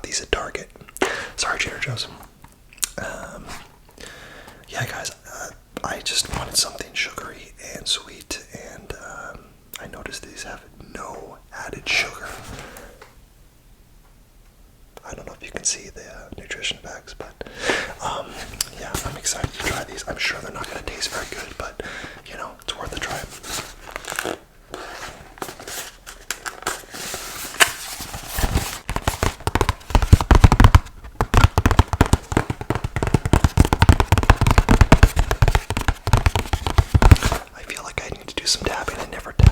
these at Target. Sorry, Trader Joe's. Yeah, guys, I just wanted something sugary and sweet, and I noticed these have no added sugar. I don't know if you can see the nutrition facts, but yeah, I'm excited to try these. I'm sure they're not going to taste very good, but you know, it's worth a try. I feel like I need to do some tapping. I never tap.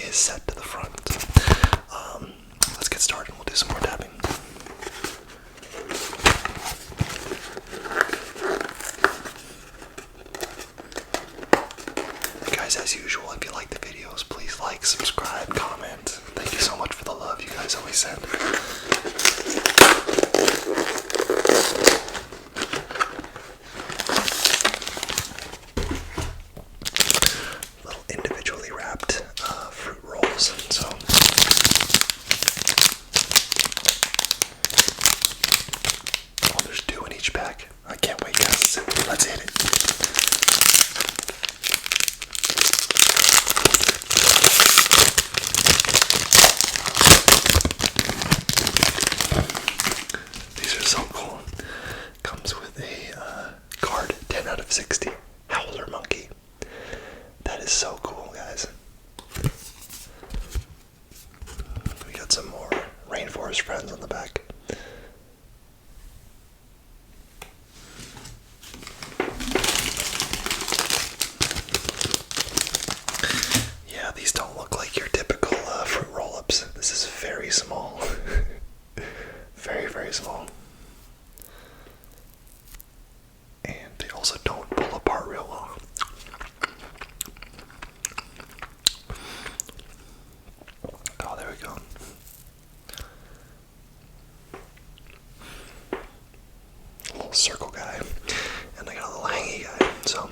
Is set to the front. Let's get started and we'll do some more tapping. Guys, as usual, if you like the videos, please like, subscribe, comment. Thank you so much for the love you guys always send. Little individually wrapped fruit rolls. So there's 2 in each pack. I can't wait, guys. Let's hit it. These are so cool. Comes with a card, 10 out of 60. Howler monkey. That is so cool, guys. We got some more rainforest friends on the back. Yeah, these don't look like your typical fruit roll-ups. This is very small. Very, very small. And they also don't pull apart real well. Oh, there we go. A little circle guy. And I got a little hangy guy. So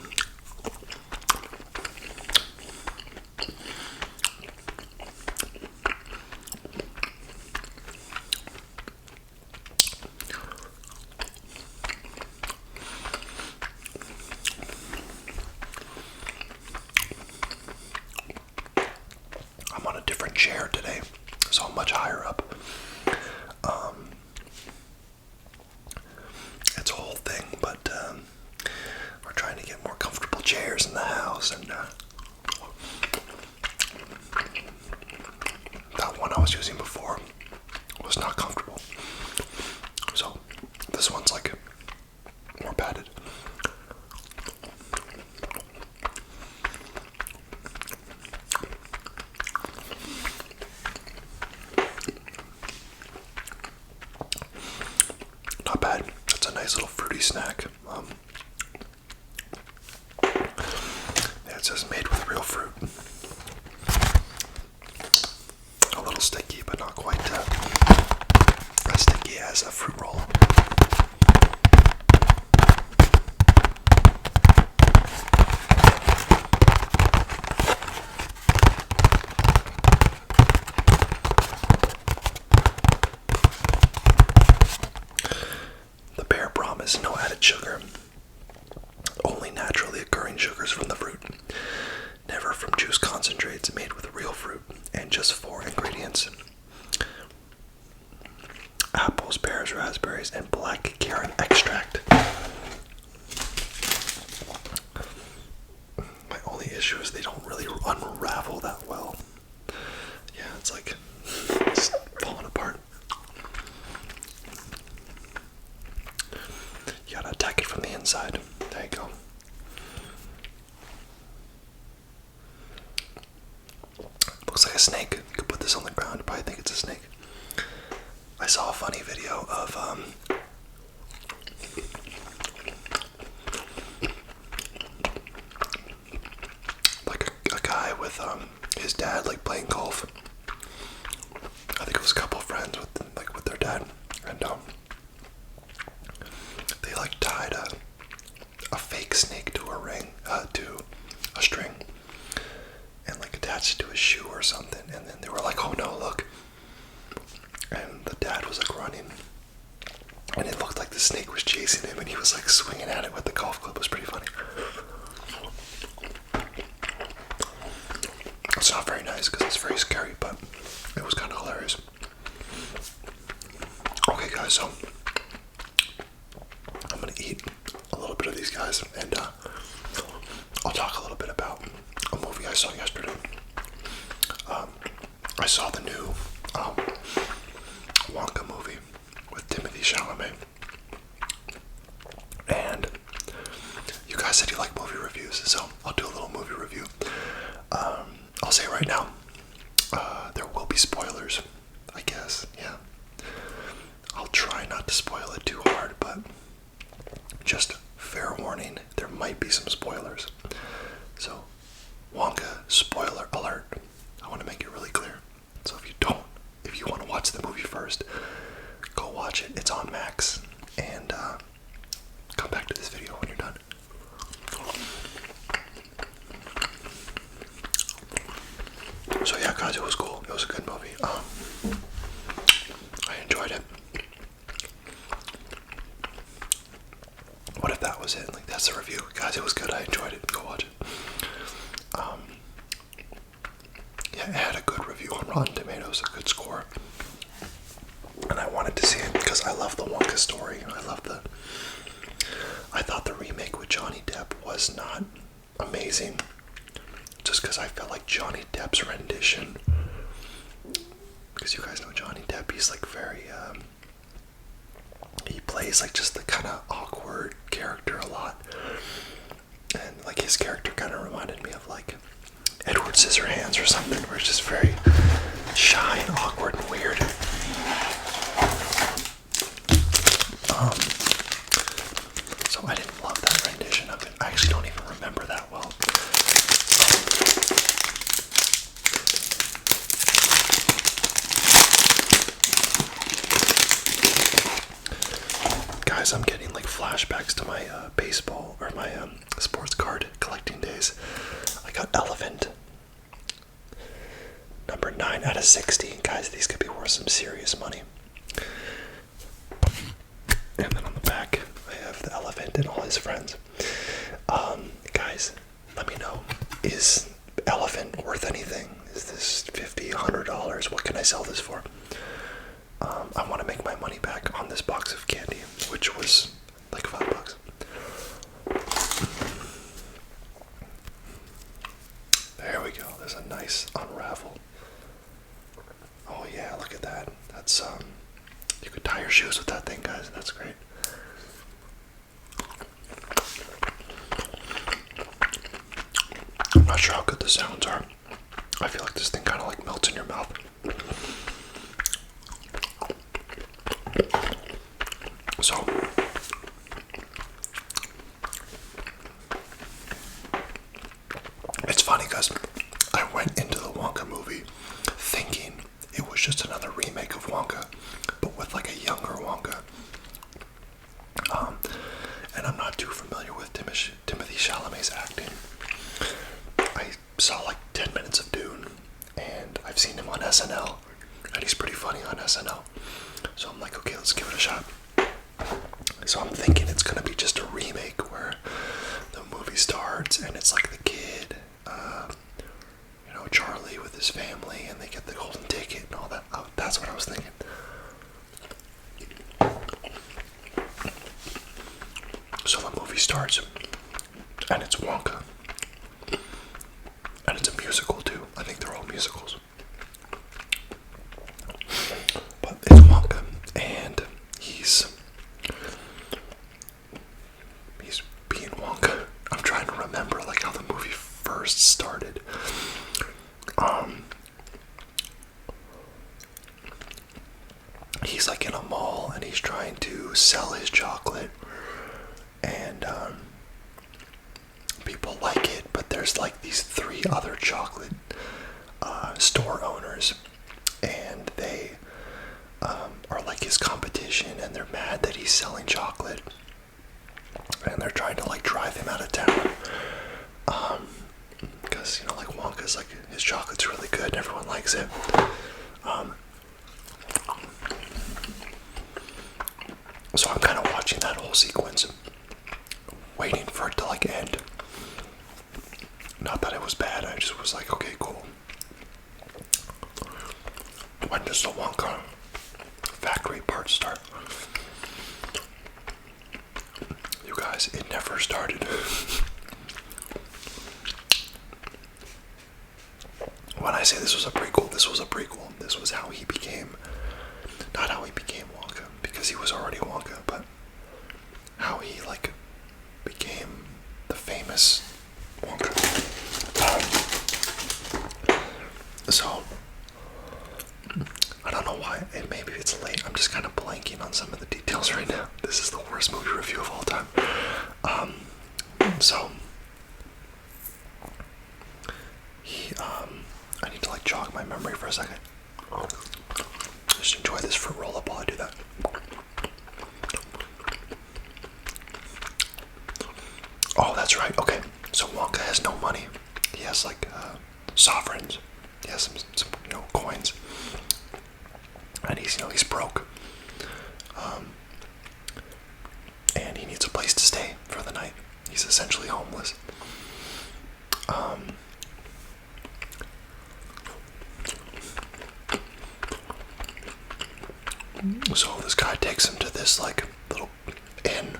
I'm on a different chair today, so I'm much higher up. It's a whole thing, but we're trying to get more comfortable chairs in the house, and that one I was using before was not comfortable. So this one's like more padded. Not bad. That's a nice little fruity snack. Yeah, it says made with real fruit. A little sticky, but not quite as sticky as a fruit roll. The Bear promise, no added sugar. Only naturally occurring sugars from the fruit. Never from juice concentrates made with real fruit. And just 4 ingredients. Apples, pears, raspberries, and black currant extract. My only issue is they don't really unravel that well. Yeah, it's like it's falling apart. You gotta attack it from the inside. There you go. Looks like a snake. You could put this on the ground. You probably think it's a snake. I saw a funny video of like a guy with his dad like playing golf. I think it was a couple of friends with their dad, and they like tied a fake snake to a ring to a string and like attached attached to a shoe or something, and then they were like, oh no, look. And the dad was like running, and it looked like the snake was chasing him, and he was like swinging at it with the golf club. It was pretty funny. It's not very nice because it's very scary, but it was kind of hilarious. Okay guys, so I'm gonna eat a little bit of these guys, and I'll talk a little bit about a movie I saw yesterday. I saw the new Wonka movie with Timothy Chalamet, and you guys said you like movie reviews, so I'll do a little movie review. I'll say right now, there will be spoilers, I guess, yeah. I'll try not to spoil it too hard, but just fair warning, there might be some spoilers. So, Wonka, spoiler alert. I want to make it really clear. So if you want to watch the movie first, go watch it. It's on Max. And come back to this video when you're done. So yeah, guys, it was cool. It was a good movie. I enjoyed it. What if that was it? Like, that's the review. Guys, it was good. I enjoyed it. Go watch it. Yeah, it had a good review on Rotten Tomatoes, a good score. And I wanted to see it because I love the Wonka story. I thought the remake with Johnny Depp was not amazing. Just because I felt like Johnny Depp's rendition, because you guys know Johnny Depp, he's like very, he plays like just the kind of awkward character a lot. And like his character kind of reminded me of like Edward Scissorhands or something, where it's just very shy and awkward and weird. So I didn't love that rendition of it. I actually don't even remember that well. Guys, I'm getting like flashbacks to my baseball or my sports card collecting days. I got Elephant, number 9 out of 60. Guys, these could be worth some serious money. And then on the back, I have the elephant and all his friends. Guys, let me know. Is Elephant worth anything? Is this $50, $100? What can I sell this for? I want to make my money back on this box of candy, which was like $5. There we go. There's a nice unravel. Oh yeah, look at that. That's you could tie your shoes with that thing, guys. That's great. I'm not sure how good the sounds are. I feel like this thing kind of like melts in your mouth. So, it's funny because I went into the Wonka movie thinking it was just another remake of Wonka, but with like a younger Wonka. And I'm not too familiar with Timothy Chalamet's acting. I saw like 10 minutes of Dune, and I've seen him on SNL, and he's pretty funny on SNL. So I'm like, okay, let's give it a shot. So I'm thinking it's gonna be just a remake where the movie starts and it's like the kid, Charlie with his family, and they get the golden ticket and all that. Oh, that's what I was thinking. So the movie starts, and it's Wonka, and it's a musical too. I think they're all musicals, but it's Wonka, and he's being Wonka. I'm trying to remember like how the movie first started. He's like in a mall and he's trying to sell his chocolate, and people like it, but there's like these 3 other chocolate store owners, and they are like his competition, and they're mad that he's selling chocolate, and they're trying to like drive him out of town because because, like Wonka's, like, his chocolate's really good and everyone likes it. So I'm kind of watching that whole sequence, waiting for it to, like, end. Not that it was bad, I just was like, okay, cool. When does the Wonka factory part start? You guys, it never started. When I say this was a prequel, this was a prequel. This was how he became, not how he became Wonka, because he was already Wonka, but how he, like, became the famous Wonka. So, I don't know why, and maybe it's late, I'm just kind of blanking on some of the details right now. This is the worst movie review of all time. So, I need to, like, jog my memory for a second. Just enjoy this fruit roll-up while I do that. Oh, that's right, okay. So Wonka has no money. He has, like, sovereigns. He has some coins. And he's broke. And he needs a place to stay for the night. He's essentially homeless. So this guy takes him to this, like, little inn.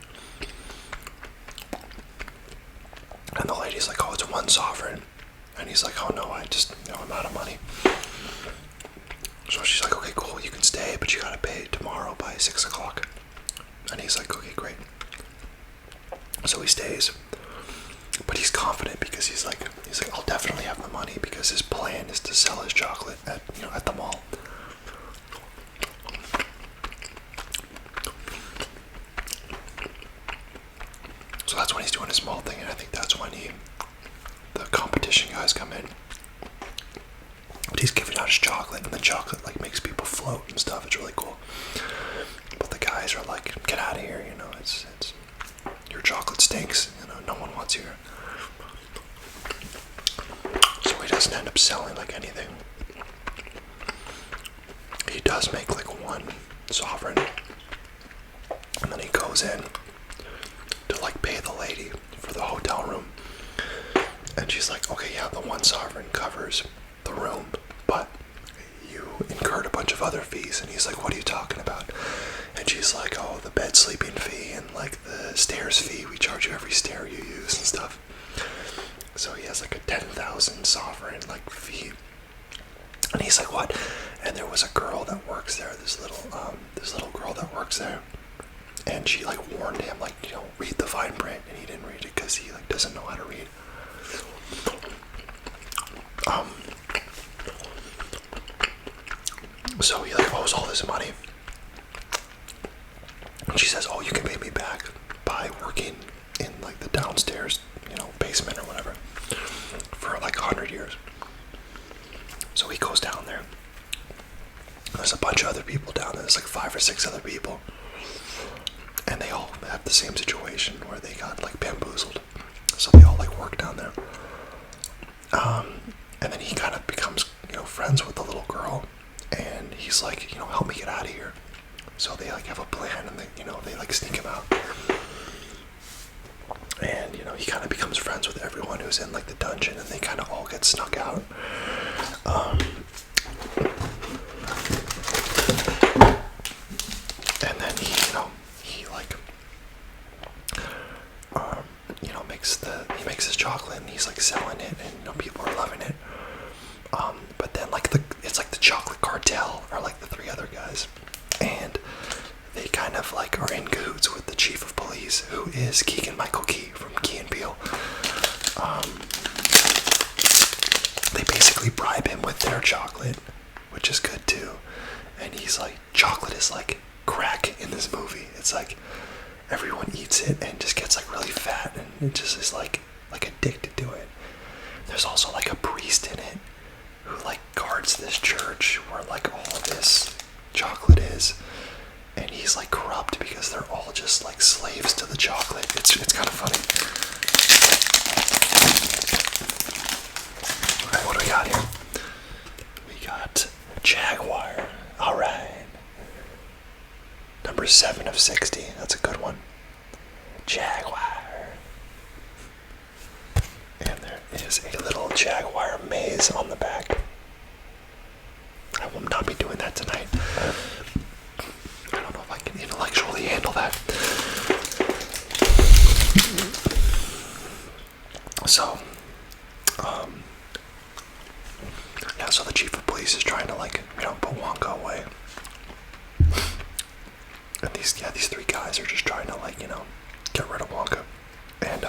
And the lady's like, oh, it's 1 sovereign. And he's like, oh no, I'm out of money. So she's like, okay, cool, you can stay, but you gotta pay tomorrow by 6 o'clock. And he's like, okay, great. So he stays. But he's confident because he's like, I'll definitely have the money because his plan is to sell his chocolate at the mall. So that's when he's doing his mall thing, and I think that's when the competition guys come in. But he's giving out his chocolate, and the chocolate, like, makes people float and stuff. It's really cool. But the guys are like, get out of here, it's your chocolate stinks, no one wants you here. So he doesn't end up selling, like, anything. He does make, like, 1 sovereign, and then he goes in to, like, pay the lady for the hotel room. And she's like, okay, yeah, the 1 sovereign covers the room, but you incurred a bunch of other fees. And he's like, what are you talking about? And she's like, oh, the bed sleeping fee and, like, the stairs fee. We charge you every stair you use and stuff. So he has, like, a 10,000 sovereign, like, fee. And he's like, what? And there was a girl that works there, this little girl that works there. And she, like, warned him, like, read the fine print. And he didn't read it because he, like, doesn't know how to read. So he, like, owes all this money. And she says, oh, you can pay me back by working in, like, the downstairs, basement or whatever for, like, 100 years. So he goes down there. There's a bunch of other people down there. There's, like, 5 or 6 other people. And they all have the same situation where they got, like, bamboozled. So they all, like, work down there. And then he kind of becomes, friends with the little girl. And he's like, help me get out of here. So they, like, have a plan, and they like, sneak him out. And, he kind of becomes friends with everyone who's in, like, the dungeon, and they kind of all get snuck out. And then he makes his chocolate, and he's, like, selling it, and people are loving it. But then, like, it's like the chocolate cartel are, like, the 3 other guys, and they kind of, like, are in cahoots with the chief of police, who is Keegan Michael Key from Key and Peele. They basically bribe him with their chocolate, which is good too. And he's like, chocolate is like crack in this movie. It's like everyone eats it and just gets, like, really fat, and it just is like addicted to it. There's also, like, a priest in it who, like, guards this church where, like, all this chocolate is, and he's, like, corrupt because they're all just, like, slaves to the chocolate. It's kind of funny. 7 of 60. That's a good one. Jaguar. And there is a little Jaguar maze on the back. I will not be doing that tonight. I don't know if I can intellectually handle that. So, yeah, so the chief of police is trying to, like, put Wonka away. And these three guys are just trying to, like, get rid of Wonka. And,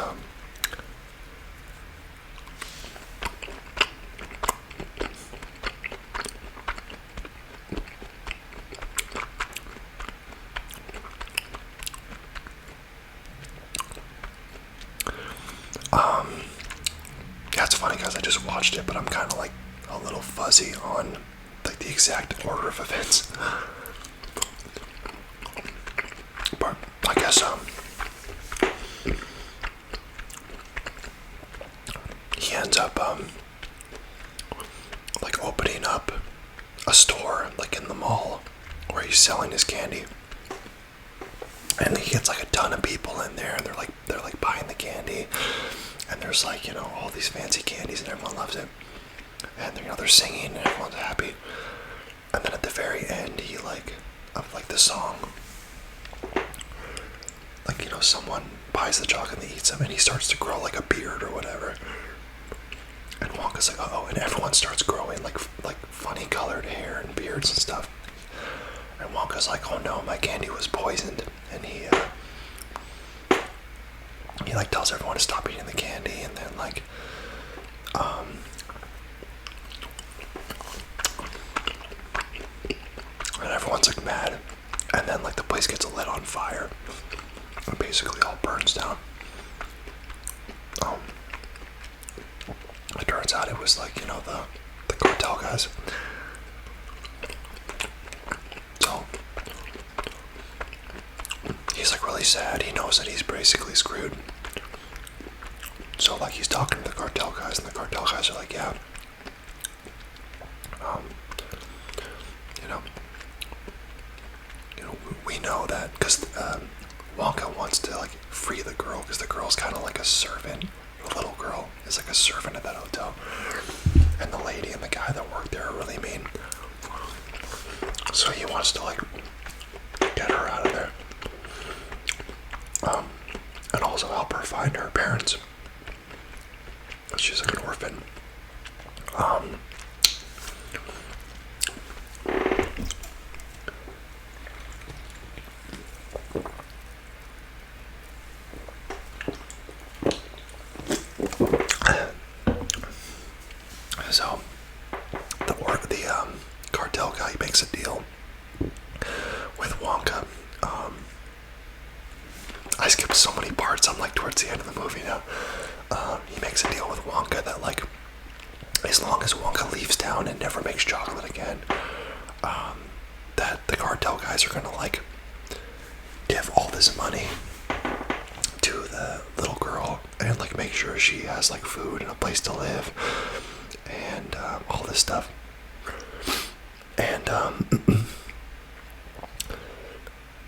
yeah, it's funny guys, I just watched it, but I'm kind of like a little fuzzy on like the exact order of events. But I guess he ends up like opening up a store like in the mall where he's selling his candy. And he gets like a ton of people in there, and they're like buying the candy, and there's like all these fancy candies, and everyone loves it, and they're singing, and everyone's happy. And then at the very end, he of the song, someone buys the chocolate and he eats them, and he starts to grow like a beard or whatever. And Wonka's like, oh, and everyone starts growing like funny colored hair and beards and stuff. And Wonka's like, oh no, my candy was poisoned. And he like tells everyone to stop eating the candy, and then and everyone's like mad, and then like the place gets lit on fire, and basically all burns down. It turns out it was like the cartel guys. So he's like really sad. He knows that he's basically screwed. So like he's talking to the cartel guys, and the cartel guys are like, yeah, we know that because Wonka wants to like free the girl, because the girl's kind of like a servant. The little girl is like a servant at that hotel, and the lady and the guy that work there are really mean. So he wants to like get her out of there, and also help her find her parents. She's like an orphan. So the cartel guy makes a deal with Wonka. I skipped so many parts. I'm like towards the end of the movie now. He makes a deal with Wonka that like as long as Wonka leaves town and never makes chocolate again, that the cartel guys are gonna like give all this money to the little girl and like make sure she has like food and a place to live and all this stuff. And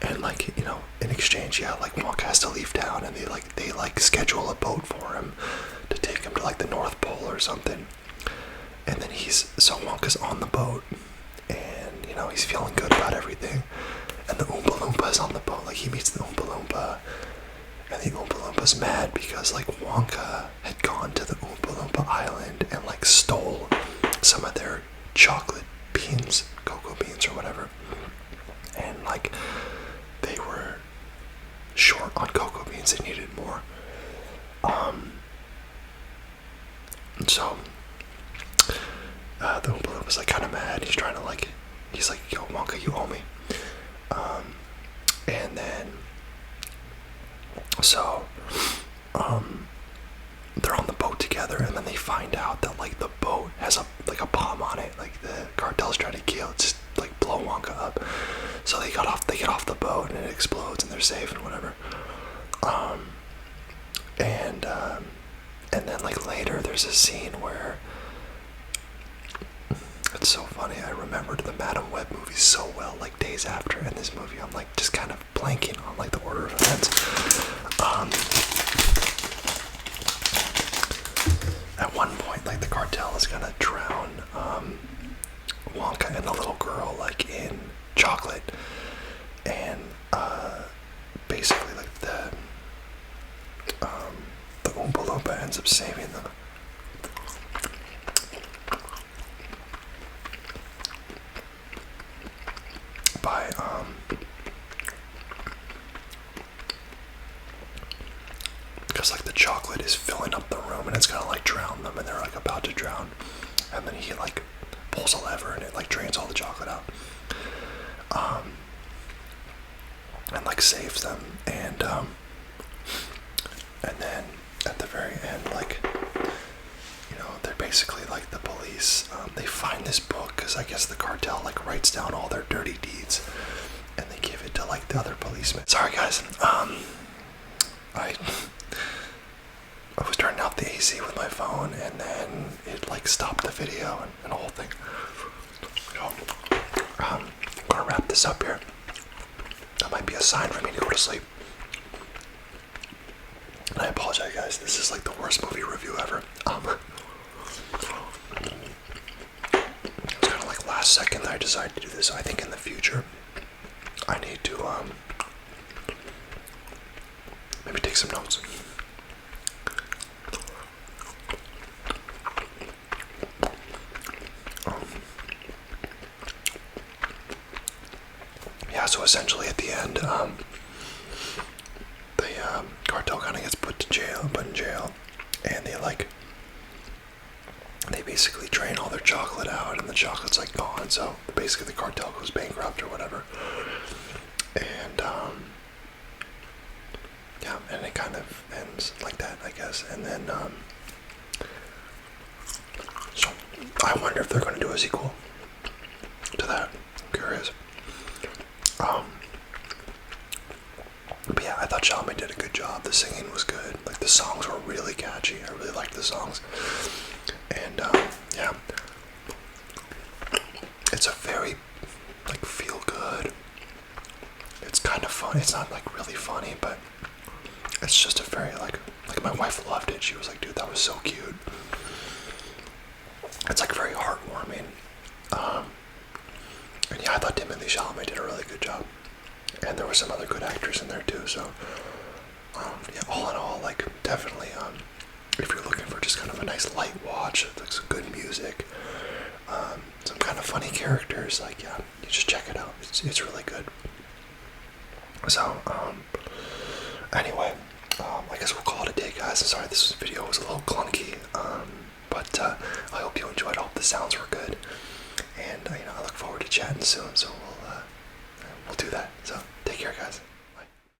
and like in exchange, yeah, like Wonka has to leave town, and they schedule a boat for him to take him to like the North Pole or something. And then so Wonka's on the boat, and he's feeling good about everything. And the Oompa Loompa is on the boat. Like he meets the Oompa Loompa, and the Oompa Loompa's mad because like Wonka had gone to the Oompa Loompa island and like stole some of their chocolate beans, cocoa beans or whatever, and like they were short on cocoa beans. They needed more. So the Oompa Loompa's like kind of mad. He's trying to he's like, yo Wonka, you owe me. And then so they're on the boat together, and then they find out that like the boat has a bomb on it. Like the cartel's trying to just like blow Wonka up. So they get off the boat, and it explodes, and they're safe and whatever. And then like later there's a scene where it's so funny. funny. I remembered the Madam Web movie so well, like days after, and this movie I'm like just kind of blanking on like the order of events. At one point, like the cartel is gonna drown Wonka and the little girl like in chocolate, and basically like the Oompa Loompa ends up saving them. By because like the chocolate is filling up the room and it's gonna like drown them, and they're like about to drown, and then he like pulls a lever and it like drains all the chocolate out, and like saves them, and then at the very end, like, you know, they're basically like the police. They find this book because I guess the cartel like writes down all their dirty deeds, and they give it to like the other policemen. Sorry guys, I was turning off the AC with my phone, and then it like stopped the video and the whole thing. So, I'm gonna wrap this up here. That might be a sign for me to go to sleep. And I apologize, guys. This is like the worst movie review ever. It was kind of like last second that I decided to do this. I think in the future, I need to maybe take some notes. Yeah, so essentially at the end, the cartel kind of gets put in jail, and they basically drain all their chocolate out, and the chocolate's like gone, so basically the cartel goes bankrupt or whatever, and yeah, and it kind of ends like that, I guess. And then so I wonder if they're going to do a sequel to that. I'm curious. But yeah, I thought Chalamet did a good job. The singing was good. Like the songs were really catchy. I really liked the songs. And yeah, it's a very like feel good. It's kind of fun. It's not like really funny, but it's just a very like my wife loved it. She was like, dude, that was so cute. It's like very heartwarming. And yeah, I thought Timothée Chalamet did a really good job. And there were some other good actors in there too, so yeah, all in all, like definitely if you're looking for just kind of a nice light watch, like some good music, some kind of funny characters, like yeah, you just check it out. It's really good. So anyway, I guess we'll call it a day, guys. I'm sorry this video was a little clunky, but I hope you enjoyed. I hope the sounds were good, and you know, I look forward to chatting soon. So we'll do that. So take care, guys.